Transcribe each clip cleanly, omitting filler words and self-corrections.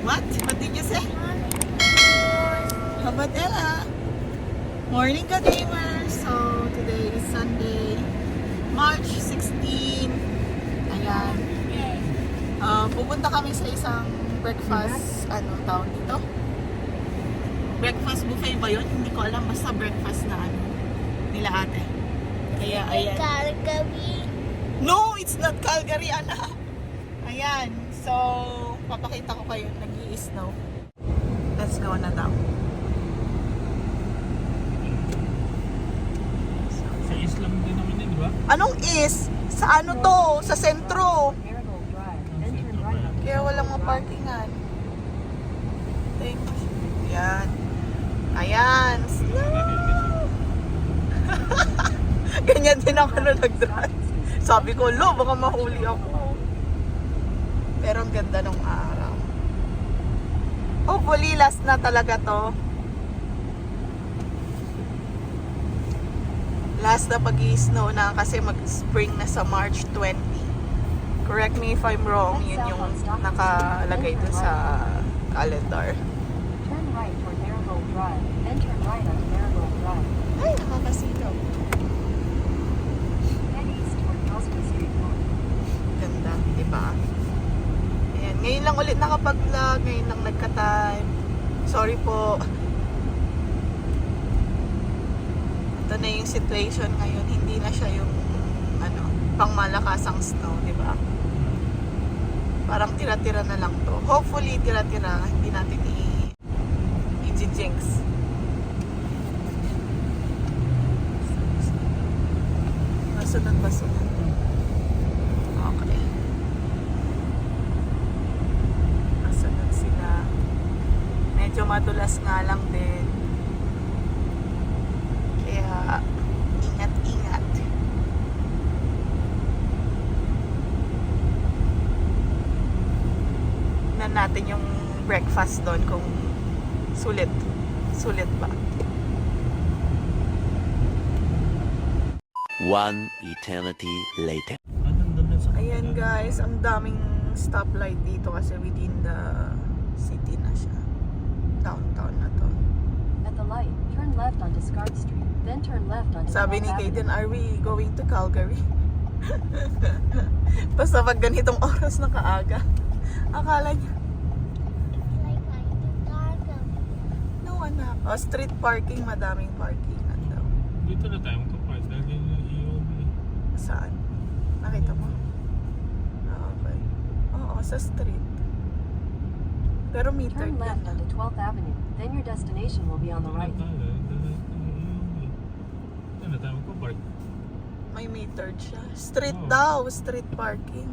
What? What did you say? How about Ella? Morning ka gamers! So, today is Sunday, March 16. Ayan. Pupunta kami sa isang breakfast, tawag dito? Breakfast buffet ba yun? Hindi ko alam, basta breakfast na nila ate. Kaya, ayan. Calgary. No, it's not Calgary, anak. Ayan. So, papakita ko kayo, nag-i-snow. Let's go na daw. Sa Islam din naman yun, di ba? Anong is? Sa ano to? Sa sentro. Kaya walang maparkingan. Thank you. Ayan. Ayan. Snow! Ganyan din ako nung nag-drive. Sabi ko, lo, baka mahuli ako. Pero ang ganda ng araw. Hopefully, last na talaga to. Last na pag-i-snow na kasi mag-spring na sa March 20. Correct me if I'm wrong. Yun yung nakalagay dun sa calendar. Turn right toward Marigold Drive, then turn right onto Marigold Drive. Ay, nakakasilaw. Head east toward Cosmo Street North. Ganda, di ba? Ayan, ngayon lang ulit nakapag-vlog, ngayon lang nagka-time. Sorry po. Ito na yung situation ngayon, hindi na siya yung pangmalakasang snow, di ba? Parang tira-tira na lang to. Hopefully, tira-tira, hindi natin i-jinx. Basunod. Okay. Basunod sila. Medyo madulas nga lang din. Kaya, ingat-ingat. Tignan natin yung breakfast doon kung sulit ba. One eternity later. Ayan guys, ang daming stoplight dito kasi within the city na siya. Downtown na to. At the light, turn left onto Scarp Street, then turn left onto Sabi ni 12th Kaden, Avenue. are we going to Calgary? Basta pag ganitong oras na kaaga. Akala niya, Like I do Calgary. no anak. Oh, street parking, madaming parking. Daw. Dito na tayo magkapark dahil yun yung EOB. Saan? Nakita mo? Ah, okay. Oo, sa street. Pero metered Turn left yan. onto 12th Avenue, then your destination will be on the right. Dito na tayo magkapark. May metered siya. Street Oo. daw, street parking.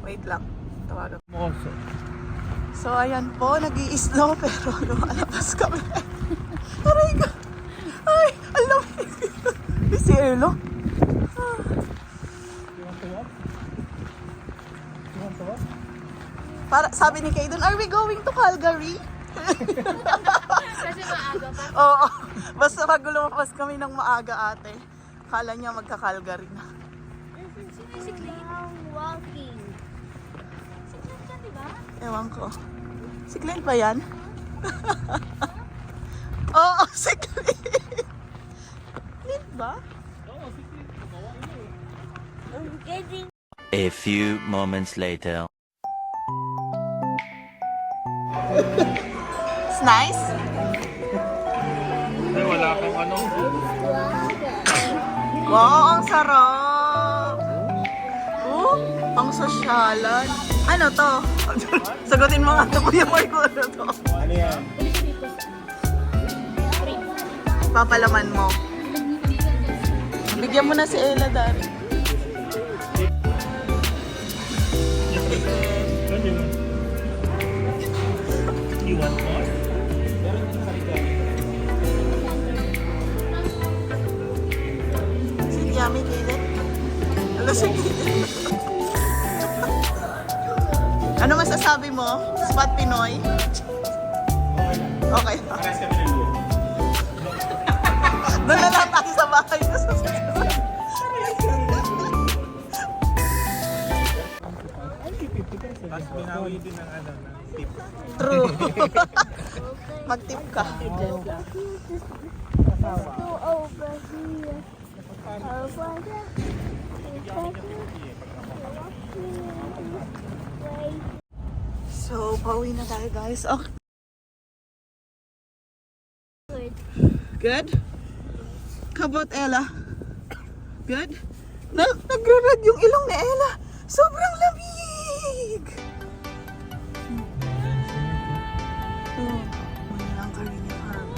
Wait lang. Tawagan. Moso. So, ayan po, nag-i-snow pero lumalabas kami. Aray ka! Ay, alam mo. Si Elo. Para, sabi ni Kaden, are we going to Calgary? Kasi maaga pa. Oo. Basta pag lumabas kami ng maaga ate, kala niya magka-Calgary na. Basically, walking. Siklan ka, di ba? Ewan ko. Si Clint ba yan? Oo, si Clint. Clint ba? I'm getting A few moments later. It's nice. Ay, wala kang ano. Wow, ang sarap. Ang sosyalan. Ano to? Sagutin mo nga ito, Kuya Marco. Ano to? Ano yan? Papalaman mo. Bigyan mo na si Ella, Dari. Ano yun? You want more? Si Yummy Kaden. Ano, sige. Ano masasabi mo? Spot Pinoy? Okay. Pares kami ng look. Doon na lang tayo sa bahay. Tapos binawi din ng ano, ng tip. True. Mag-tip ka. Let's go over here. Over there. So, pauwi na tayo guys. Oh, Good. good? How about Ella? Good? Nagre-red yung ilong ni Ella. Sobrang lamig! Oh, may lang ka rin yung harm.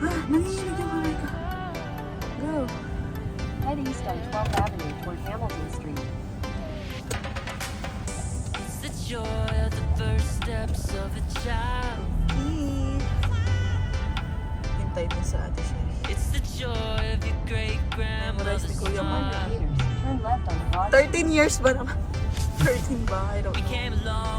Ah, nangihinig yung kamay ka. Go. Head east on 12th Avenue toward Hamilton Street. It's the joy of the first steps of a child. Keith. Hintay din sa ate Sherry. It's the joy of your great Memorize ni grandmother's Kuya Man. smile. Meters. Turn left on Broad 13 years ba naman? 13 ba? I don't We know. came a long